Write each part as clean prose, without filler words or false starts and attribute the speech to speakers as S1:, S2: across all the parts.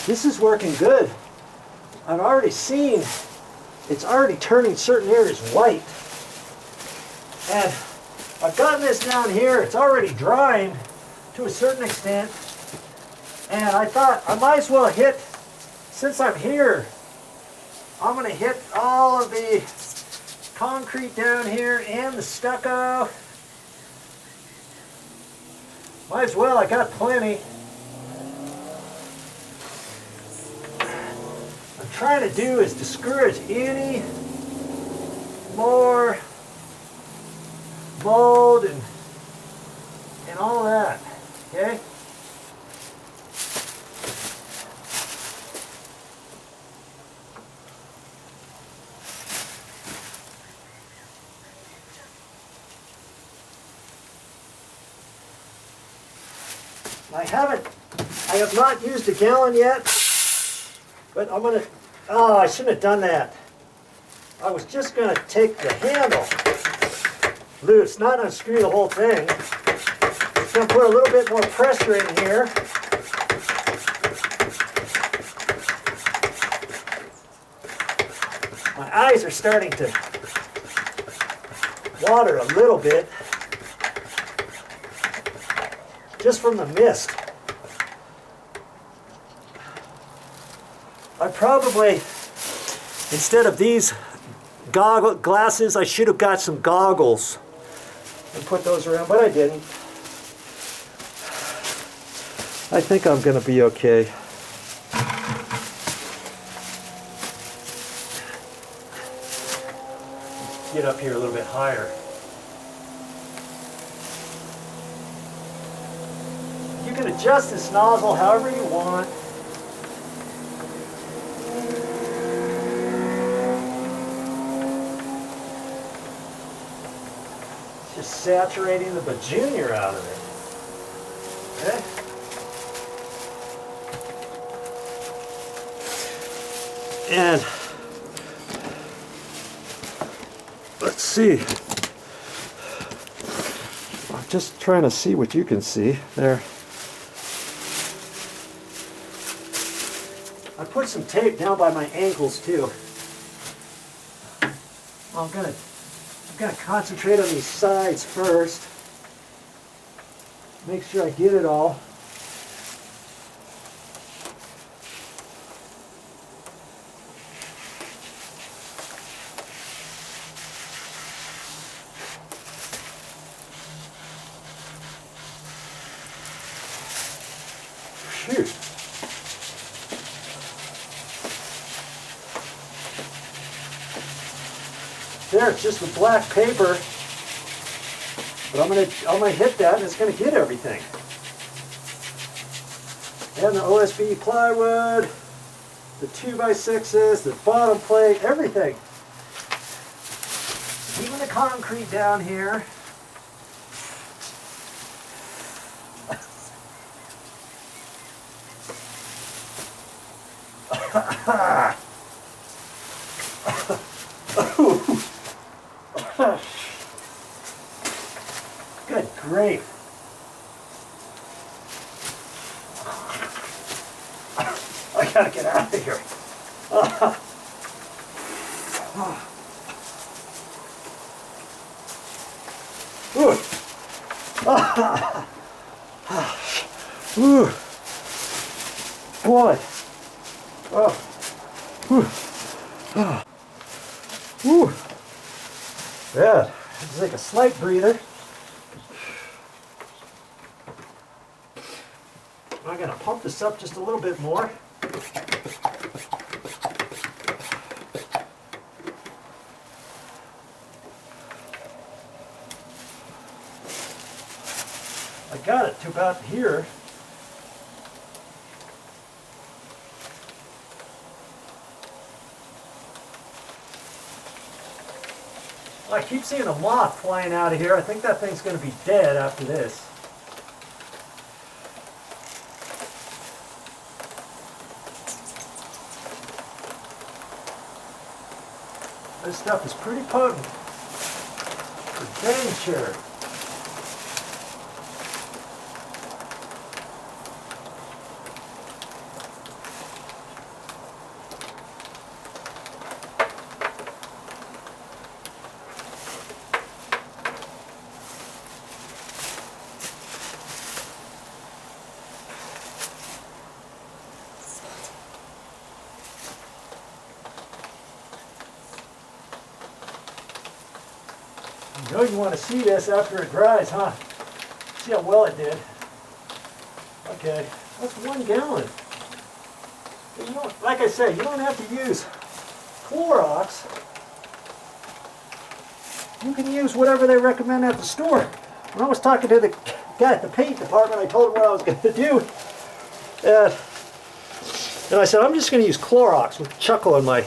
S1: This is working good. I've already seen it's already turning certain areas white. And I've gotten this down here, it's already drying to a certain extent. And I thought I might as well hit, since I'm here, I'm going to hit all of the concrete down here and the stucco. Might as well, I got plenty. I'm trying to do is discourage any more mold and all that, okay? I have not used a gallon yet, but I'm gonna, oh, I shouldn't have done that. I was just gonna take the handle loose, not unscrew the whole thing. Just gonna put a little bit more pressure in here. My eyes are starting to water a little bit, just from the mist. I probably, instead of these glasses, I should have got some goggles and put those around, but I didn't. I think I'm going to be okay. Get up here a little bit higher. You can adjust this nozzle however you want. Just saturating the bajunior out of it. Okay? And let's see. I'm just trying to see what you can see there. I put some tape down by my ankles too. I'm gonna concentrate on these sides first. Make sure I get it all. Phew. There, it's just the black paper, but I'm gonna hit that and it's gonna get everything. And the OSB plywood, the 2x6s, the bottom plate, everything. Even the concrete down here. Good grief. I gotta get out of here. Boy. Yeah, just take a slight breather. I'm going to pump this up just a little bit more. I got it to about here. I keep seeing a moth flying out of here. I think that thing's going to be dead after this. This stuff is pretty potent. For dang sure. You know you want to see this after it dries, huh? See how well it did. Okay, that's 1 gallon. You know, like I said, you don't have to use Clorox. You can use whatever they recommend at the store. When I was talking to the guy at the paint department, I told him what I was going to do. And I said, I'm just going to use Clorox, with a chuckle in my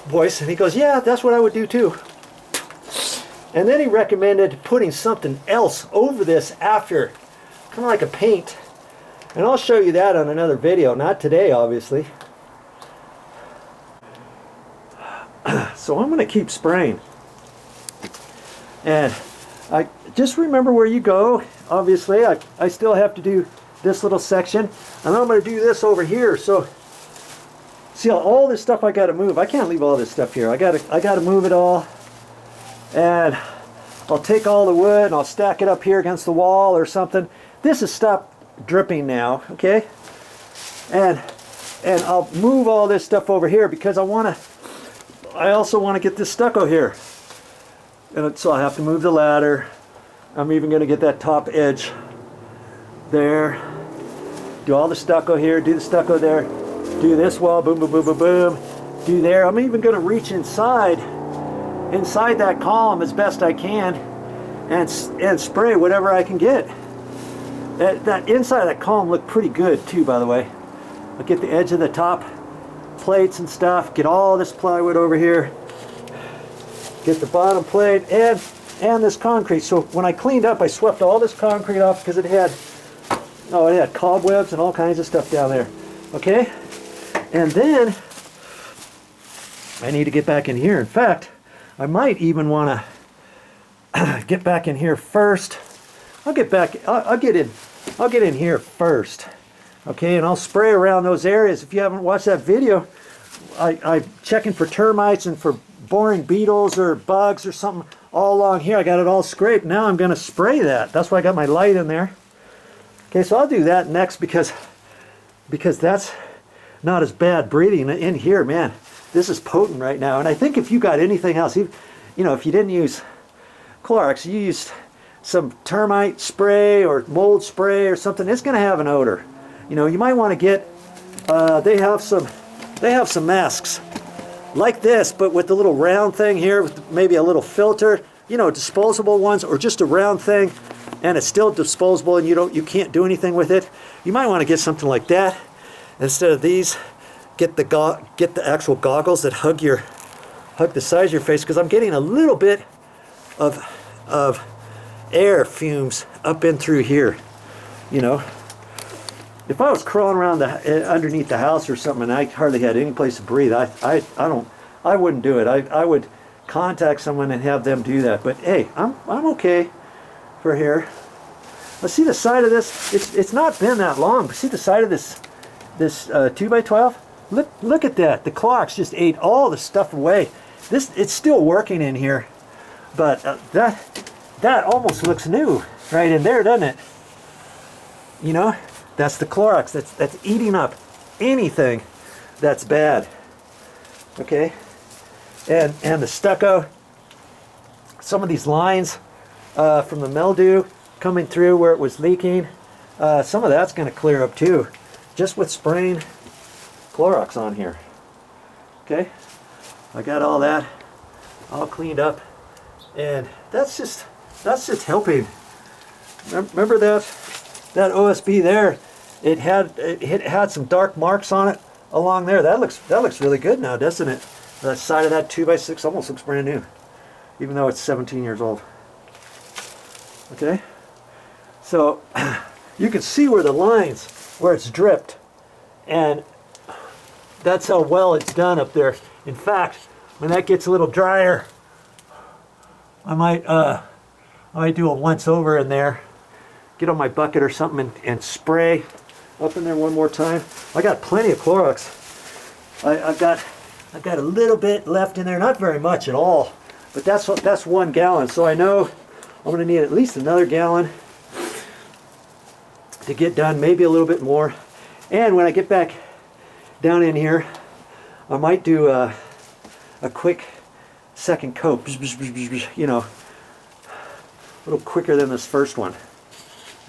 S1: voice. And he goes, yeah, that's what I would do too. And then he recommended putting something else over this after, kind of like a paint. And I'll show you that on another video, not today obviously. So I'm going to keep spraying. And I just remember where you go. Obviously I still have to do this little section, and I'm going to do this over here. So see all this stuff I got to move. I can't leave all this stuff here. I got to move it all. And I'll take all the wood and I'll stack it up here against the wall or something. This has stopped dripping now, okay? And I'll move all this stuff over here because I also want to get this stucco here. And so I have to move the ladder. I'm even going to get that top edge there. Do all the stucco here, do the stucco there, do this wall, boom, boom, boom, boom, boom, do there. I'm even going to reach inside that column as best I can and spray whatever I can get. That inside of that column looked pretty good too, by the way. I'll get the edge of the top plates and stuff, get all this plywood over here, get the bottom plate and this concrete. So when I cleaned up, I swept all this concrete off because it had cobwebs and all kinds of stuff down there. Okay? And then I need to get back in here. In fact, I might even want to get back in here first. I'll get in here first. Okay, and I'll spray around those areas. If you haven't watched that video, I'm checking for termites and for boring beetles or bugs or something all along here. I got it all scraped. Now I'm going to spray that. That's why I got my light in there. Okay, so I'll do that next because that's not as bad breathing in here, man. This is potent right now. And I think if you got anything else, if you didn't use Clorox, you used some termite spray or mold spray or something, it's going to have an odor. You might want to get, they have some masks like this, but with the little round thing here, with maybe a little filter, disposable ones, or just a round thing, and it's still disposable, and you can't do anything with it. You might want to get something like that instead of these. Get the actual goggles that hug the sides of your face, because I'm getting a little bit of air fumes up in through here. If I was crawling around underneath the house or something and I hardly had any place to breathe, I wouldn't do it. I would contact someone and have them do that. But hey, I'm okay for here. Let's see the side of this. It's not been that long, but see the side of this 2x12. Look at that. The Clorox just ate all the stuff away. It's still working in here, but that almost looks new right in there, doesn't it? That's the Clorox that's eating up anything that's bad. Okay, and the stucco. Some of these lines from the mildew coming through where it was leaking. Some of that's going to clear up too, just with spraying Clorox on here. Okay, I got all that all cleaned up, and that's just helping. Remember that OSB there? It had some dark marks on it along there. That looks really good now, doesn't it? The side of that 2x6 almost looks brand new, even though it's 17 years old. Okay, so you can see where the lines where it's dripped, and that's how well it's done up there. In fact, when that gets a little drier, I might do a once over in there, get on my bucket or something and spray up in there one more time. I got plenty of Clorox. I've got a little bit left in there, not very much at all, but that's 1 gallon. So I know I'm going to need at least another gallon to get done, maybe a little bit more. And when I get back down in here, I might do a quick second coat, little quicker than this first one.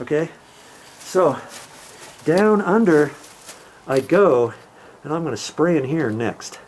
S1: Okay, so down under I go, and I'm going to spray in here next.